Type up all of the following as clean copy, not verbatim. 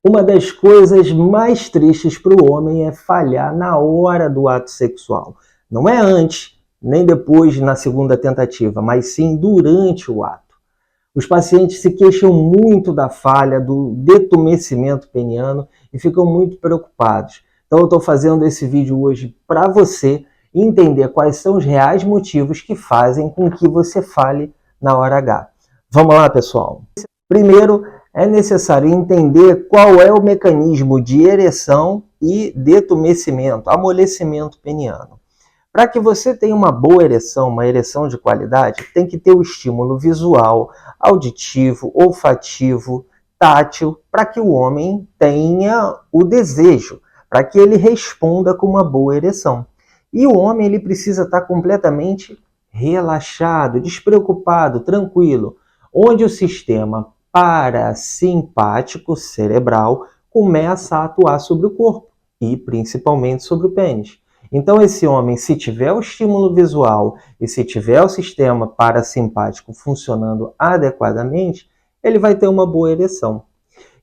Uma das coisas mais tristes para o homem é falhar na hora do ato sexual. Não é antes, nem depois na segunda tentativa, mas sim durante o ato. Os pacientes se queixam muito da falha, do detumescimento peniano e ficam muito preocupados. Então eu estou fazendo esse vídeo hoje para você entender quais são os reais motivos que fazem com que você falhe na hora H. Vamos lá, pessoal. Primeiro, é necessário entender qual é o mecanismo de ereção e detumescimento, amolecimento peniano. Para que você tenha uma boa ereção, uma ereção de qualidade, tem que ter o estímulo visual, auditivo, olfativo, tátil, para que o homem tenha o desejo, para que ele responda com uma boa ereção. E o homem ele precisa estar completamente relaxado, despreocupado, tranquilo, onde o sistema parasimpático cerebral começa a atuar sobre o corpo e principalmente sobre o pênis. Então esse homem, se tiver o estímulo visual e se tiver o sistema parasimpático funcionando adequadamente, ele vai ter uma boa ereção.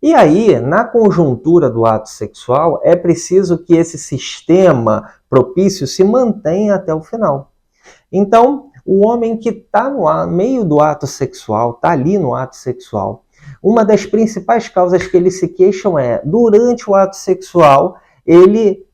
E aí, na conjuntura do ato sexual, é preciso que esse sistema propício se mantenha até o final. Então, o homem que está no meio do ato sexual, está ali no ato sexual, uma das principais causas que eles se queixam é, durante o ato sexual, ele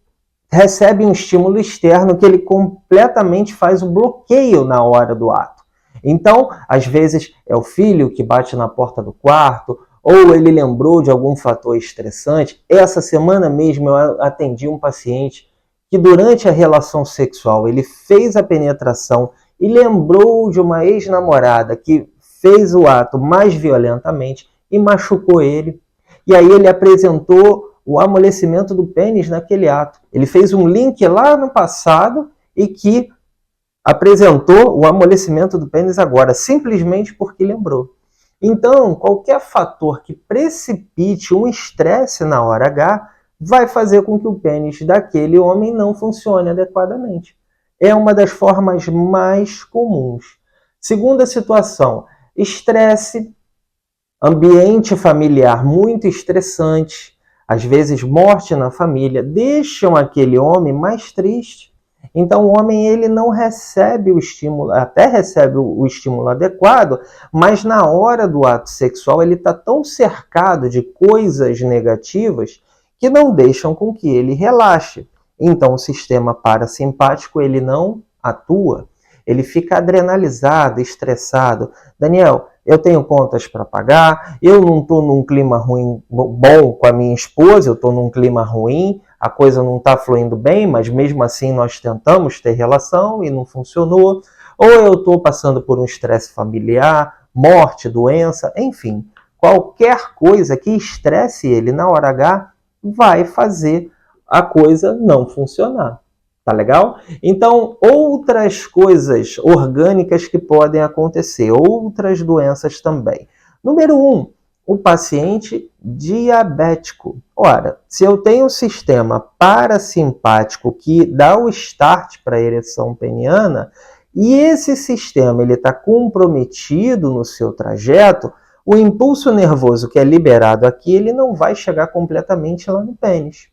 recebe um estímulo externo que ele completamente faz o bloqueio na hora do ato. Então, às vezes, é o filho que bate na porta do quarto, ou ele lembrou de algum fator estressante. Essa semana mesmo eu atendi um paciente que durante a relação sexual ele fez a penetração e lembrou de uma ex-namorada que fez o ato mais violentamente e machucou ele. E aí ele apresentou o amolecimento do pênis naquele ato. Ele fez um link lá no passado e que apresentou o amolecimento do pênis agora, simplesmente porque lembrou. Então, qualquer fator que precipite um estresse na hora H vai fazer com que o pênis daquele homem não funcione adequadamente. É uma das formas mais comuns. Segunda situação, estresse, ambiente familiar muito estressante, às vezes morte na família, deixam aquele homem mais triste. Então o homem ele não recebe o estímulo, até recebe o estímulo adequado, mas na hora do ato sexual ele está tão cercado de coisas negativas que não deixam com que ele relaxe. Então o sistema parasimpático ele não atua, ele fica adrenalizado, estressado. Daniel, eu tenho contas para pagar, eu não estou num clima ruim, bom com a minha esposa, eu estou num clima ruim, a coisa não está fluindo bem, mas mesmo assim nós tentamos ter relação e não funcionou. Ou eu estou passando por um estresse familiar, morte, doença, enfim. Qualquer coisa que estresse ele na hora H vai fazer a coisa não funcionar. Tá legal? Então, outras coisas orgânicas que podem acontecer, outras doenças também. Número 1, o paciente diabético. Ora, se eu tenho um sistema parasimpático que dá o start para a ereção peniana, e esse sistema está comprometido no seu trajeto, o impulso nervoso que é liberado aqui, ele não vai chegar completamente lá no pênis.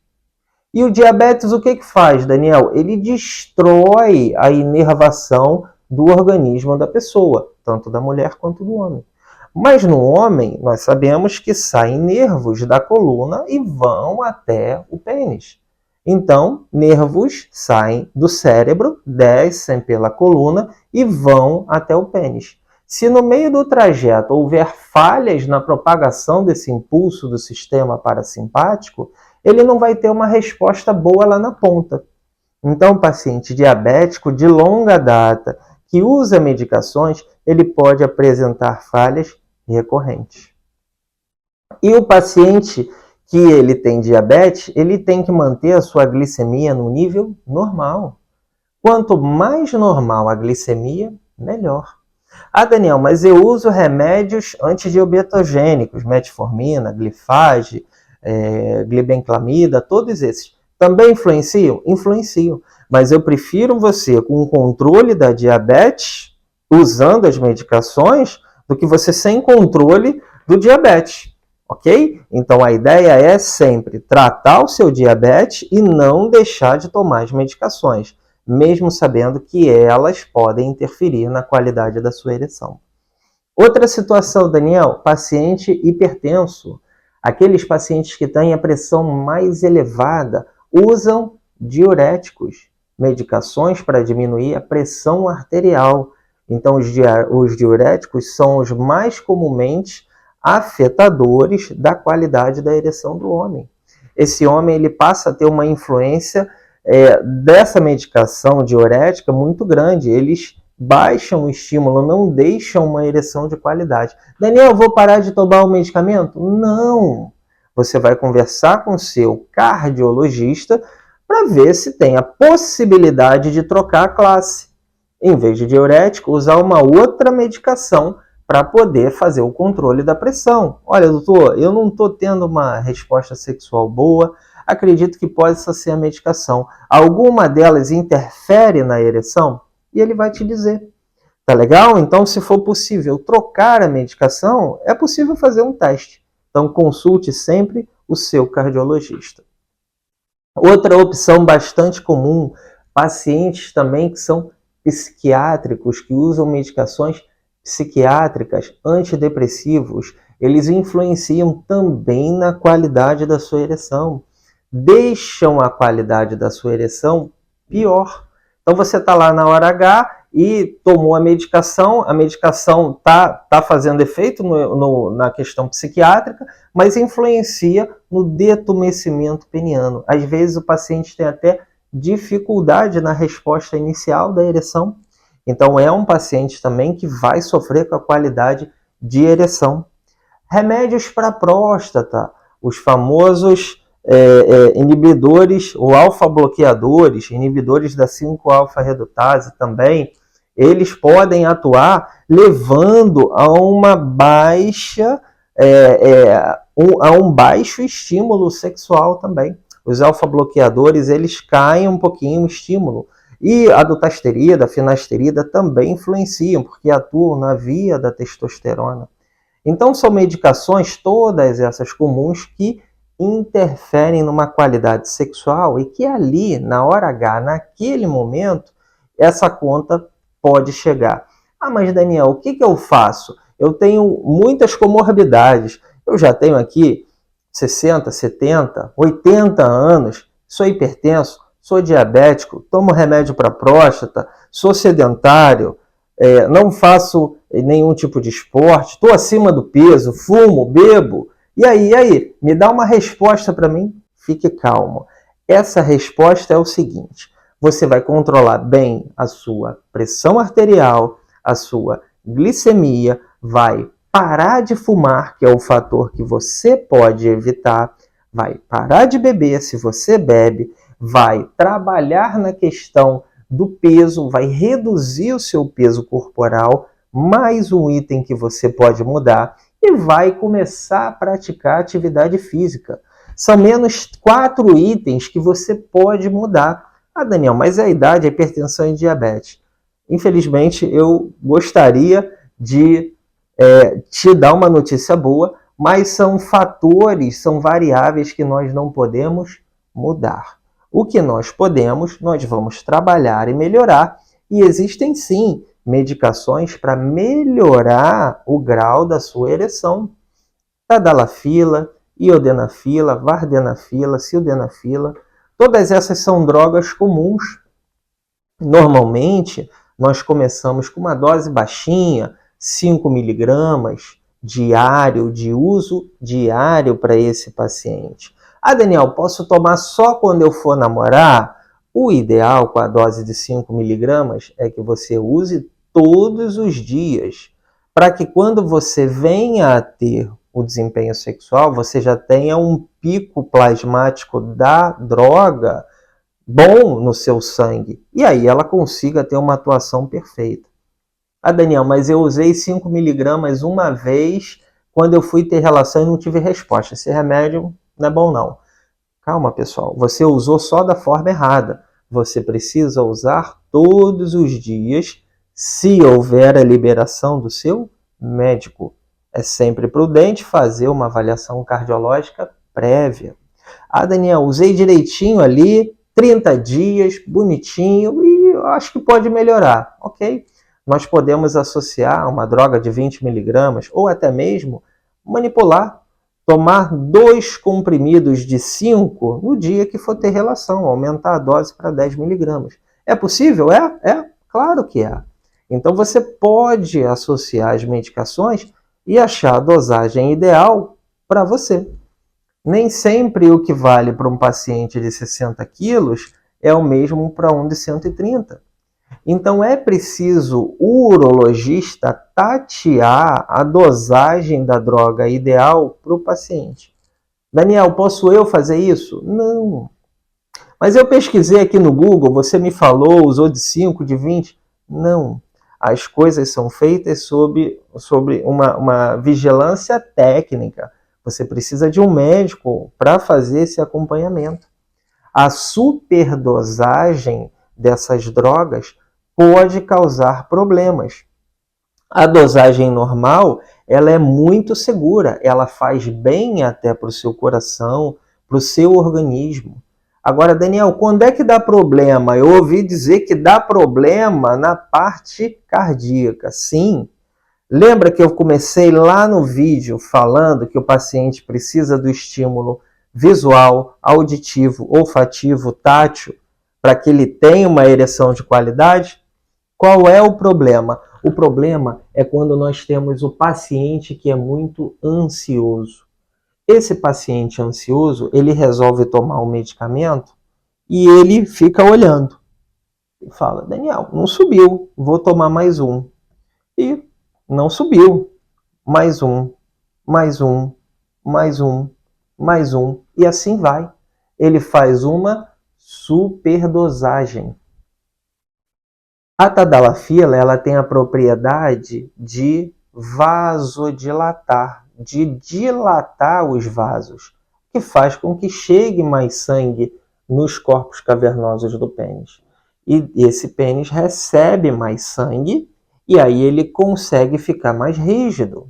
E o diabetes o que faz, Daniel? Ele destrói a inervação do organismo da pessoa, tanto da mulher quanto do homem. Mas no homem, nós sabemos que saem nervos da coluna e vão até o pênis. Então, nervos saem do cérebro, descem pela coluna e vão até o pênis. Se no meio do trajeto houver falhas na propagação desse impulso do sistema parasimpático, ele não vai ter uma resposta boa lá na ponta. Então, o paciente diabético de longa data que usa medicações, ele pode apresentar falhas recorrentes. E o paciente que ele tem diabetes, ele tem que manter a sua glicemia no nível normal. Quanto mais normal a glicemia, melhor. Ah, Daniel, mas eu uso remédios antidiabetogênicos, metformina, glifage, glibenclamida, todos esses. Também influenciam? Influenciam. Mas eu prefiro você com o controle da diabetes, usando as medicações, do que você sem controle do diabetes. ok? Então a ideia é sempre tratar o seu diabetes e não deixar de tomar as medicações, mesmo sabendo que elas podem interferir na qualidade da sua ereção. Outra situação, Daniel, paciente hipertenso. Aqueles pacientes que têm a pressão mais elevada usam diuréticos, medicações para diminuir a pressão arterial. Então, os diuréticos são os mais comumente afetadores da qualidade da ereção do homem. Esse homem ele passa a ter uma influência dessa medicação diurética muito grande. Eles baixam o estímulo, não deixam uma ereção de qualidade. Daniel, eu vou parar de tomar o medicamento? Não! Você vai conversar com o seu cardiologista para ver se tem a possibilidade de trocar a classe. Em vez de diurético, usar uma outra medicação para poder fazer o controle da pressão. Olha, doutor, eu não estou tendo uma resposta sexual boa, acredito que possa ser a medicação. Alguma delas interfere na ereção? E ele vai te dizer. Tá legal? Então, se for possível trocar a medicação, é possível fazer um teste. Então, consulte sempre o seu cardiologista. Outra opção bastante comum, pacientes também que são psiquiátricos, que usam medicações psiquiátricas, antidepressivos, eles influenciam também na qualidade da sua ereção. Deixam a qualidade da sua ereção pior. Então você está lá na hora H e tomou a medicação está fazendo efeito na questão psiquiátrica, mas influencia no detumescimento peniano. Às vezes o paciente tem até dificuldade na resposta inicial da ereção. Então é um paciente também que vai sofrer com a qualidade de ereção. Remédios para próstata, os famosos inibidores ou alfa-bloqueadores, inibidores da 5-alfa-redutase também, eles podem atuar levando a uma baixa, a um baixo estímulo sexual também. Os alfa-bloqueadores, eles caem um pouquinho o estímulo. E a dutasterida, a finasterida também influenciam, porque atuam na via da testosterona. Então são medicações, todas essas comuns, que interferem numa qualidade sexual e que ali, na hora H, naquele momento, essa conta pode chegar. Ah, mas Daniel, o que eu faço? Eu tenho muitas comorbidades. Eu já tenho aqui 60, 70, 80 anos, sou hipertenso, sou diabético, tomo remédio para próstata, sou sedentário, não faço nenhum tipo de esporte, estou acima do peso, fumo, bebo. E aí, me dá uma resposta para mim? Fique calmo. Essa resposta é o seguinte: você vai controlar bem a sua pressão arterial, a sua glicemia, vai parar de fumar, que é o fator que você pode evitar, vai parar de beber se você bebe, vai trabalhar na questão do peso, vai reduzir o seu peso corporal, mais um item que você pode mudar, e vai começar a praticar atividade física. São menos 4 itens que você pode mudar. Ah, Daniel, mas é a idade, a hipertensão e diabetes. Infelizmente, eu gostaria de te dar uma notícia boa, mas são fatores, são variáveis que nós não podemos mudar. O que nós podemos, nós vamos trabalhar e melhorar. E existem sim medicações para melhorar o grau da sua ereção. Tadalafila, iodenafila, vardenafila, sildenafila, todas essas são drogas comuns. Normalmente, nós começamos com uma dose baixinha, 5 miligramas diário, de uso diário para esse paciente. Ah, Daniel, posso tomar só quando eu for namorar? O ideal com a dose de 5 miligramas é que você use todos os dias, para que quando você venha a ter o desempenho sexual, você já tenha um pico plasmático da droga bom no seu sangue, e aí ela consiga ter uma atuação perfeita. Ah, Daniel, mas eu usei 5 miligramas uma vez quando eu fui ter relação e não tive resposta. Esse remédio não é bom não. Calma, pessoal, você usou só da forma errada. Você precisa usar todos os dias, se houver a liberação do seu médico. é sempre prudente fazer uma avaliação cardiológica prévia. Ah, Daniel, usei direitinho ali, 30 dias, bonitinho, e eu acho que pode melhorar, ok? Nós podemos associar uma droga de 20 miligramas ou até mesmo manipular, tomar 2 comprimidos de 5 no dia que for ter relação, aumentar a dose para 10 miligramas. É possível? É, claro que é. Então você pode associar as medicações e achar a dosagem ideal para você. Nem sempre o que vale para um paciente de 60 quilos é o mesmo para um de 130. Então é preciso o urologista tatear a dosagem da droga ideal para o paciente. Daniel, posso eu fazer isso? Não. Mas eu pesquisei aqui no Google, você me falou, usou de 5, de 20. Não. As coisas são feitas sob uma vigilância técnica. Você precisa de um médico para fazer esse acompanhamento. A superdosagem dessas drogas pode causar problemas. A dosagem normal, ela é muito segura, ela faz bem até para o seu coração, para o seu organismo. Agora, Daniel, quando é que dá problema? Eu ouvi dizer que dá problema na parte cardíaca. Sim. Lembra que eu comecei lá no vídeo falando que o paciente precisa do estímulo visual, auditivo, olfativo, tátil, para que ele tenha uma ereção de qualidade? Qual é o problema? O problema é quando nós temos o paciente que é muito ansioso. Esse paciente ansioso, ele resolve tomar um medicamento e ele fica olhando. E fala, Daniel, não subiu, vou tomar mais um. E não subiu. Mais um, mais um, mais um, mais um. E assim vai. Ele faz uma superdosagem. A tadalafila, ela tem a propriedade de vasodilatar, de dilatar os vasos, que faz com que chegue mais sangue nos corpos cavernosos do pênis. E esse pênis recebe mais sangue e aí ele consegue ficar mais rígido.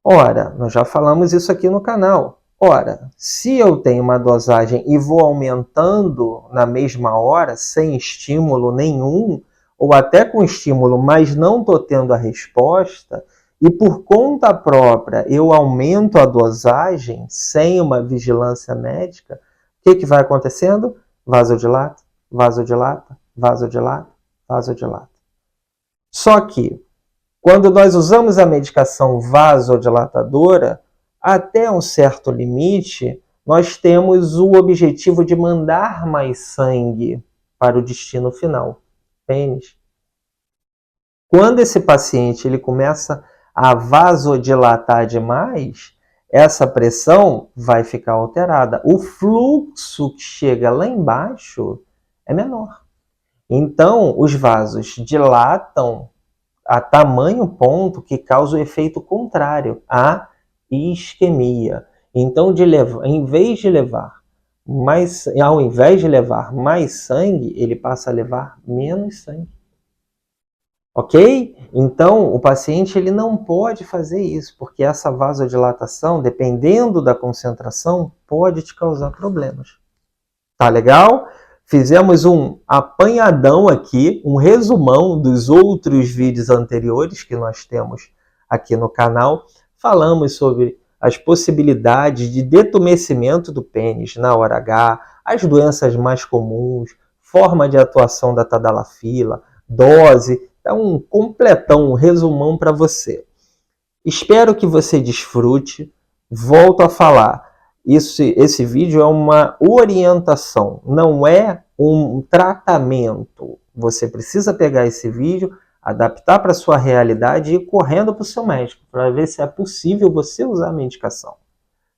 Ora, nós já falamos isso aqui no canal. Ora, se eu tenho uma dosagem e vou aumentando na mesma hora, sem estímulo nenhum, ou até com estímulo, mas não estou tendo a resposta, e por conta própria eu aumento a dosagem sem uma vigilância médica, o que vai acontecendo? Vasodilata, vasodilata, vasodilata, vasodilata. Só que, quando nós usamos a medicação vasodilatadora, até um certo limite, nós temos o objetivo de mandar mais sangue para o destino final. Pênis. Quando esse paciente ele começa a vasodilatar demais, essa pressão vai ficar alterada. O fluxo que chega lá embaixo é menor. Então, os vasos dilatam a tamanho ponto que causa o efeito contrário, a isquemia. Então, ao invés de levar mais sangue, ele passa a levar menos sangue. Ok? Então, o paciente ele não pode fazer isso, porque essa vasodilatação, dependendo da concentração, pode te causar problemas. Tá legal? Fizemos um apanhadão aqui, um resumão dos outros vídeos anteriores que nós temos aqui no canal. Falamos sobre as possibilidades de detumescimento do pênis na hora H, as doenças mais comuns, forma de atuação da tadalafila, dose. É um completão, um resumão para você. Espero que você desfrute. Volto a falar. Esse vídeo é uma orientação, não é um tratamento. Você precisa pegar esse vídeo, adaptar para a sua realidade e ir correndo para o seu médico, para ver se é possível você usar a medicação.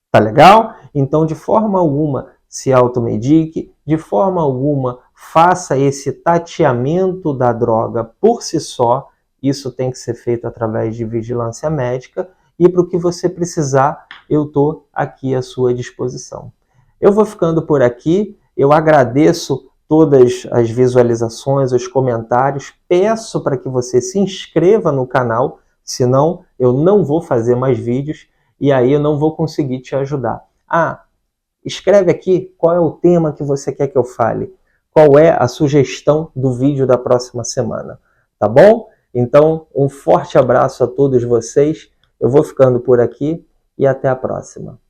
Tá legal? Então, de forma alguma, se automedique, de forma alguma, faça esse tateamento da droga por si só. Isso tem que ser feito através de vigilância médica. E para o que você precisar, eu estou aqui à sua disposição. Eu vou ficando por aqui. Eu agradeço todas as visualizações, os comentários. Peço para que você se inscreva no canal Senão, eu não vou fazer mais vídeos e aí eu não vou conseguir te ajudar. Escreve aqui qual é o tema que você quer que eu fale. Qual é a sugestão do vídeo da próxima semana, tá bom? Então, um forte abraço a todos vocês. Eu vou ficando por aqui e até a próxima.